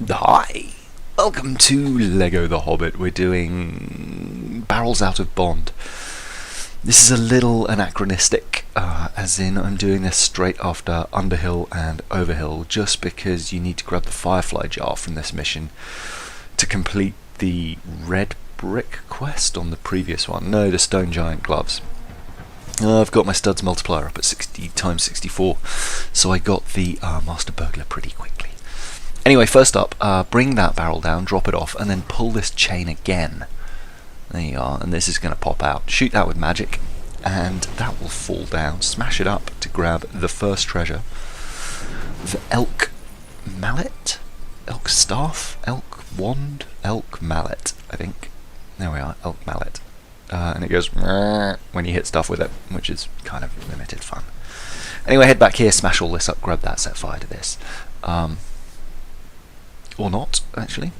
Hi! Welcome to Lego the Hobbit. We're doing barrels out of bond. This is a little anachronistic, as in I'm doing this straight after Underhill and Overhill, just because you need to grab the Firefly Jar from this mission to complete the red brick quest on the previous one. No, the Stone Giant gloves. I've got my studs multiplier up at 60 times 64, so I got the Master Burglar pretty quickly. Anyway, first up, bring that barrel down, drop it off, and then pull this chain again. There you are, and this is going to pop out. Shoot that with magic, and that will fall down. Smash it up to grab the first treasure. The Elk Mallet? Elk Staff? Elk Wand? Elk Mallet, I think. There we are, Elk Mallet. And it goes when you hit stuff with it, which is kind of limited fun. Anyway, head back here, smash all this up, grab that, set fire to this. Or not, actually.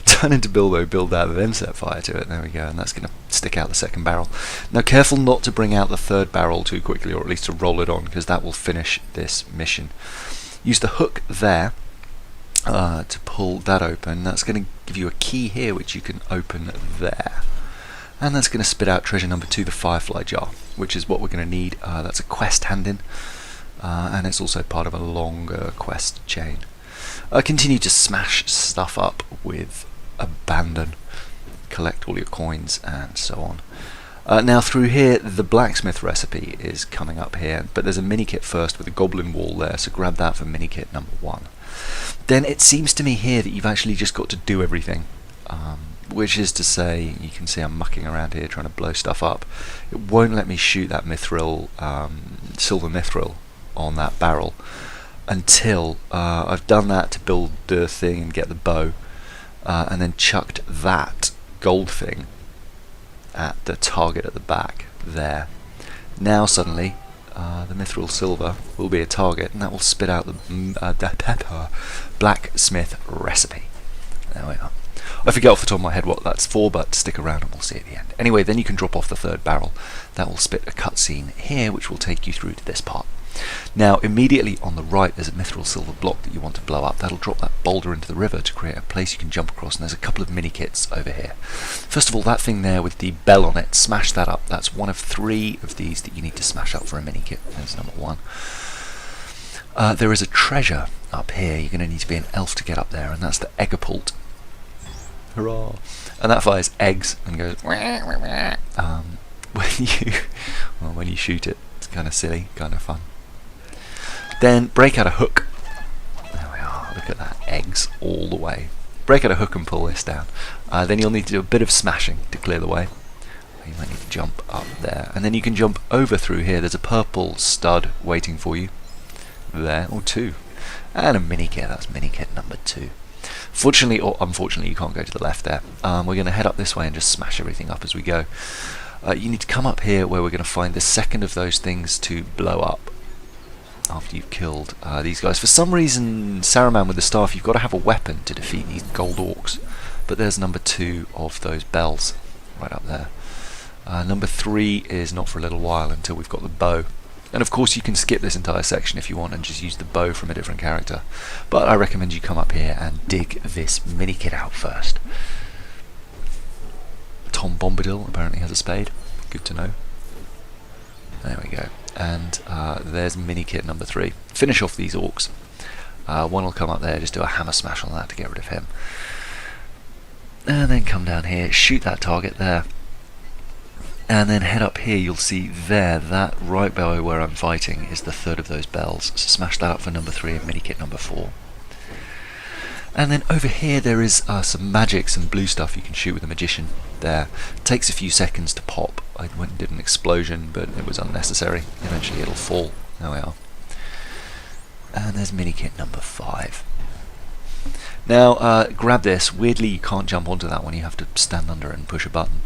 Turn into Bilbo, build that, then set fire to it. There we go, and that's going to stick out the second barrel. Now, careful not to bring out the third barrel too quickly, or at least to roll it on, because that will finish this mission. Use the hook there to pull that open. That's going to give you a key here, which you can open there. And that's going to spit out treasure number 2, the Firefly Jar, which is what we're going to need. That's a quest hand-in, and it's also part of a longer quest chain. Continue to smash stuff up with abandon. Collect all your coins and so on. Now through here, the Blacksmith recipe is coming up here, but there's a Minikit first with a Goblin wall there, so grab that for Minikit number 1. Then it seems to me here that you've actually just got to do everything. Which is to say, you can see I'm mucking around here trying to blow stuff up. It won't let me shoot that Mithril, silver Mithril on that barrel until I've done that to build the thing and get the bow, and then chucked that gold thing at the target at the back there. Now suddenly the Mithril silver will be a target, and that will spit out the Blacksmith recipe. There we are. I forget off the top of my head what that's for, but stick around and we'll see at the end. Anyway, then you can drop off the third barrel. That will spit a cutscene here, which will take you through to this part. Now, immediately on the right, there's a Mithril silver block that you want to blow up. That'll drop that boulder into the river to create a place you can jump across, and there's a couple of Minikits over here. First of all, that thing there with the bell on it, smash that up. That's one of 3 of these that you need to smash up for a Minikit. There's number 1. There is a treasure up here. You're going to need to be an elf to get up there, and that's the Eggapult. Hurrah! And that fires eggs and goes when you shoot it. It's kind of silly, kind of fun. Then break out a hook. There we are. Look at that, eggs all the way. Break out a hook and pull this down. Then you'll need to do a bit of smashing to clear the way. You might need to jump up there, and then you can jump over through here. There's a purple stud waiting for you there, or 2, and a Minikit. That's Minikit number 2. Fortunately or unfortunately, you can't go to the left there. We're going to head up this way and just smash everything up as we go. You need to come up here where we're going to find the second of those things to blow up after you've killed these guys. For some reason, Saruman with the staff, you've got to have a weapon to defeat these gold orcs. But there's number 2 of those bells right up there. Number 3 is not for a little while until we've got the bow. And of course you can skip this entire section if you want and just use the bow from a different character. But I recommend you come up here and dig this Minikit out first. Tom Bombadil apparently has a spade. Good to know. There we go. And there's Minikit number 3. Finish off these orcs. One will come up there, just do a hammer smash on that to get rid of him. And then come down here, shoot that target there. And then head up here, you'll see there, that right by where I'm fighting is the third of those bells. So smash that up for number 3 and Minikit number 4. And then over here there is some magic, some blue stuff you can shoot with a magician there. It takes a few seconds to pop. I went and did an explosion, but it was unnecessary. Eventually it'll fall. There we are. And there's Minikit number 5. Now, grab this. Weirdly, you can't jump onto that one. You have to stand under it and push a button.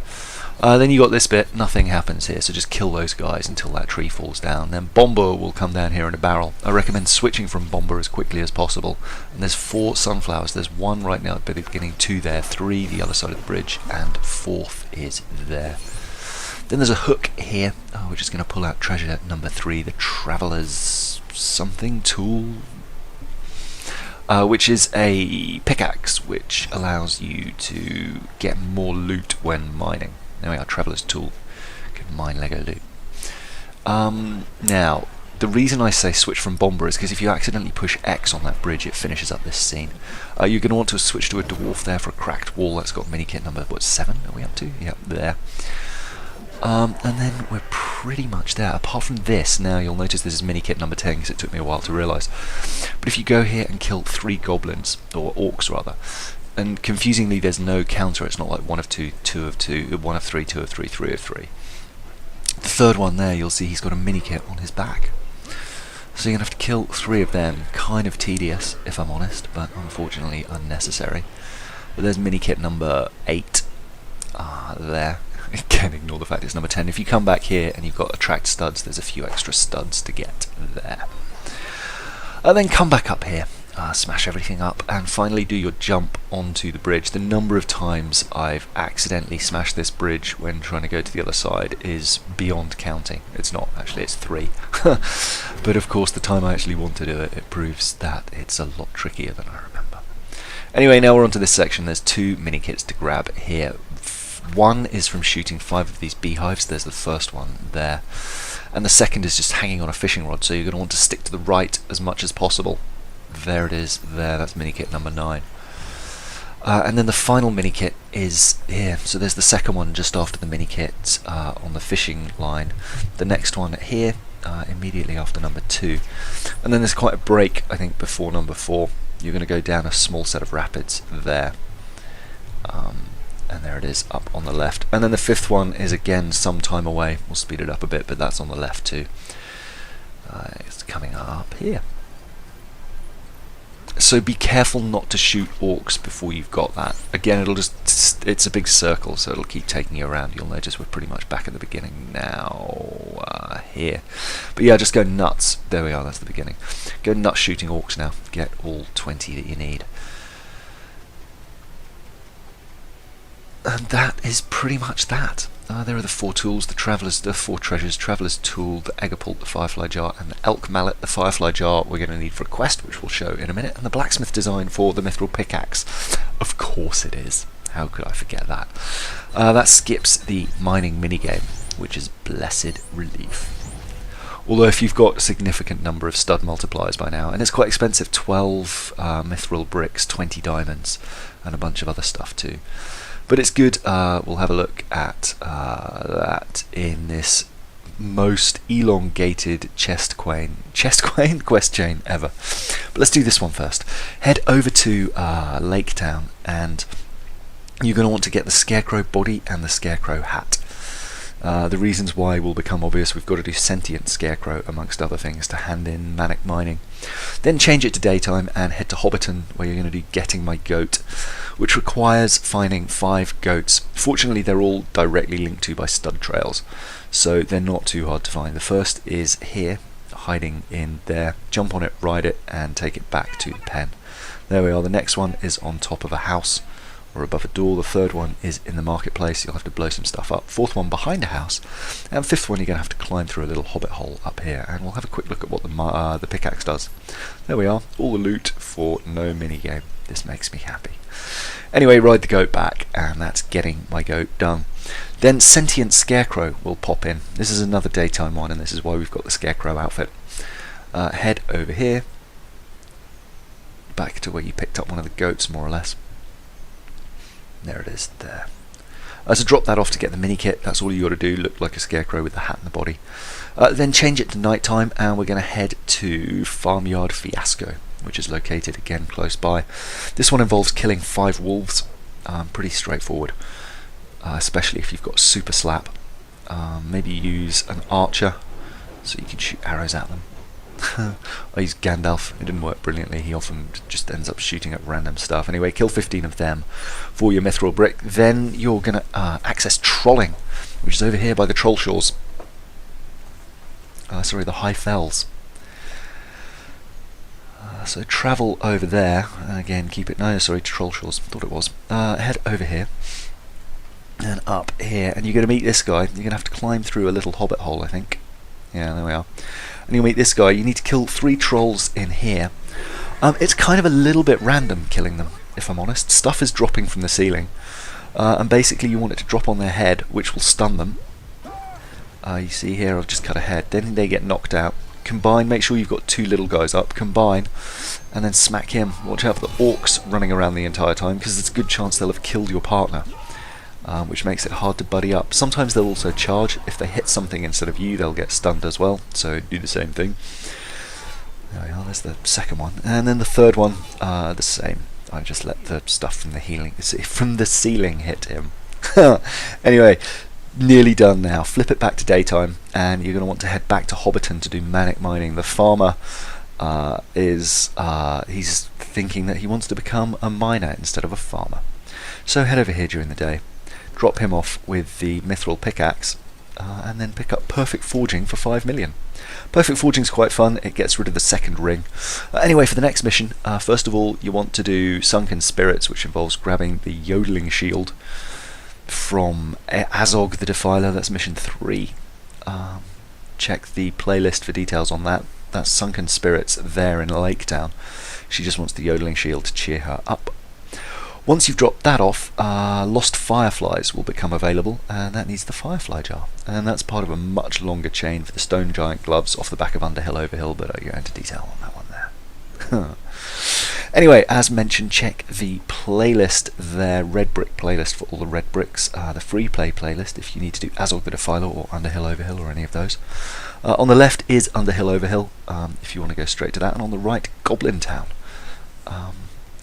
Then you got this bit, nothing happens here, so just kill those guys until that tree falls down. Then Bomber will come down here in a barrel. I recommend switching from Bomber as quickly as possible. And there's 4 sunflowers. There's 1 right now at the beginning, 2 there, 3 the other side of the bridge, and 4th is there. Then there's a hook here. We're just going to pull out treasure number 3, the Traveller's something tool. which is a pickaxe, which allows you to get more loot when mining. There we are, Traveller's Tool. Can mine Lego loot. Now, the reason I say switch from Bomber is because if you accidentally push X on that bridge, it finishes up this scene. You're going to want to switch to a Dwarf there for a cracked wall. That's got Minikit number, what, 7 are we up to? Yep, there. And then we're pretty much there. Apart from this, now you'll notice this is Minikit number 10 because it took me a while to realise. But if you go here and kill 3 goblins, or orcs rather, and confusingly there's no counter, it's not like 1 of 2, 2 of 2, 1 of 3, 2 of 3, 3 of 3. The third one there, you'll see he's got a Minikit on his back. So you're going to have to kill 3 of them. Kind of tedious, if I'm honest, but unfortunately unnecessary. But there's Minikit number 8. There. Again, ignore the fact it's number 10. If you come back here and you've got attract studs, there's a few extra studs to get there. And then come back up here, smash everything up, and finally do your jump onto the bridge. The number of times I've accidentally smashed this bridge when trying to go to the other side is beyond counting. It's not, actually, it's 3. But of course, the time I actually want to do it, it proves that it's a lot trickier than I remember. Anyway, now we're onto this section. There's 2 Minikits to grab here. One is from shooting 5 of these beehives. There's the first one there. And the second is just hanging on a fishing rod, so you're going to want to stick to the right as much as possible. There it is, there, that's Minikit number 9. And then the final Minikit is here. So there's the second one just after the Minikit on the fishing line. The next one here, immediately after number 2. And then there's quite a break, I think, before number 4. You're going to go down a small set of rapids there. And there it is, up on the left. And then the 5th one is again some time away. We'll speed it up a bit, but that's on the left too. It's coming up here. So be careful not to shoot orcs before you've got that. Again, it'll just, it's a big circle, so it'll keep taking you around. You'll notice we're pretty much back at the beginning now, here. But yeah, just go nuts. There we are, that's the beginning. Go nuts shooting orcs now. Get all 20 that you need. And that is pretty much that. There are the 4 tools, the 4 treasures, Traveller's Tool, the Eggapult, the Firefly Jar, and the Elk Mallet. The Firefly Jar we're going to need for a quest, which we'll show in a minute, and the Blacksmith design for the Mithril Pickaxe. Of course it is. How could I forget that? That skips the mining minigame, which is blessed relief. Although if you've got a significant number of stud multipliers by now, and it's quite expensive, 12 Mithril bricks, 20 diamonds, and a bunch of other stuff too. But it's good. We'll have a look at that in this most elongated quest chain ever. But let's do this one first. Head over to Laketown, and you're going to want to get the Scarecrow body and the Scarecrow hat. The reasons why will become obvious. We've got to do Sentient Scarecrow, amongst other things, to hand in Manic mining. Then change it to daytime and head to Hobbiton, where you're going to do Getting My Goat, which requires finding 5 goats. Fortunately, they're all directly linked to by stud trails, so they're not too hard to find. The first is here, hiding in there. Jump on it, ride it, and take it back to the pen. There we are. The next one is on top of a house, or above a door. The 3rd one is in the marketplace. You'll have to blow some stuff up. 4th one behind a house, and 5th one you're going to have to climb through a little hobbit hole up here. And we'll have a quick look at what the pickaxe does. There we are, all the loot for no minigame. This makes me happy. Anyway, ride the goat back, and that's Getting My Goat done. Then Sentient Scarecrow will pop in. This is another daytime one, and this is why we've got the Scarecrow outfit. Head over here, back to where you picked up one of the goats, more or less. There it is, there. So drop that off to get the Minikit. That's all you got to do. Look like a Scarecrow with the hat and the body. Then change it to nighttime, and we're going to head to Farmyard Fiasco, which is located again close by. This one involves killing 5 wolves. Pretty straightforward, especially if you've got super slap. Maybe use an archer so you can shoot arrows at them. I used Gandalf. It didn't work brilliantly. He often just ends up shooting at random stuff. Anyway, kill 15 of them for your Mithril brick. Then you're going to access trolling, which is over here by the Troll Shores. Sorry, the High Fells. So travel over there. Again, keep it... No, sorry, Troll Shores. Thought it was. Head over here. And up here. And you're going to meet this guy. You're going to have to climb through a little hobbit hole, I think. Yeah, there we are. And you'll meet this guy. You need to kill 3 trolls in here. It's kind of a little bit random killing them, if I'm honest. Stuff is dropping from the ceiling, and basically you want it to drop on their head, which will stun them. You see here I've just cut a head, then they get knocked out. Combine, make sure you've got 2 little guys up, combine, and then smack him. Watch out for the orcs running around the entire time, because there's a good chance they'll have killed your partner, which makes it hard to buddy up. Sometimes they'll also charge. If they hit something instead of you, they'll get stunned as well, so do the same thing. There we are, there's the second one. And then the third one, the same. I just let the stuff from the ceiling hit him. Anyway, nearly done now. Flip it back to daytime, and you're going to want to head back to Hobbiton to do manic mining. The farmer he's thinking that he wants to become a miner instead of a farmer. So head over here during the day, drop him off with the Mithril pickaxe, and then pick up Perfect Forging for 5 million. Perfect Forging's quite fun, it gets rid of the second ring. Anyway, for the next mission, first of all you want to do Sunken Spirits, which involves grabbing the Yodeling Shield from Azog the Defiler. That's mission 3. Check the playlist for details on that. That's Sunken Spirits there in Laketown. She just wants the Yodeling Shield to cheer her up. Once you've dropped that off, Lost Fireflies will become available, and that needs the Firefly Jar. And that's part of a much longer chain for the Stone Giant Gloves off the back of Underhill Overhill, but I'll go into detail on that one there. Anyway, as mentioned, check the playlist there, Red Brick playlist for all the red bricks, the free play playlist if you need to do Azog the Defiler or Underhill Overhill or any of those. On the left is Underhill Overhill, if you want to go straight to that, and on the right, Goblin Town.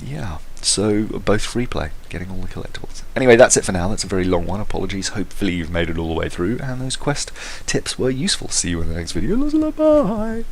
Yeah, so both free play, getting all the collectibles. Anyway, that's it for now. That's a very long one. Apologies. Hopefully you've made it all the way through, and those quest tips were useful. See you in the next video. Bye.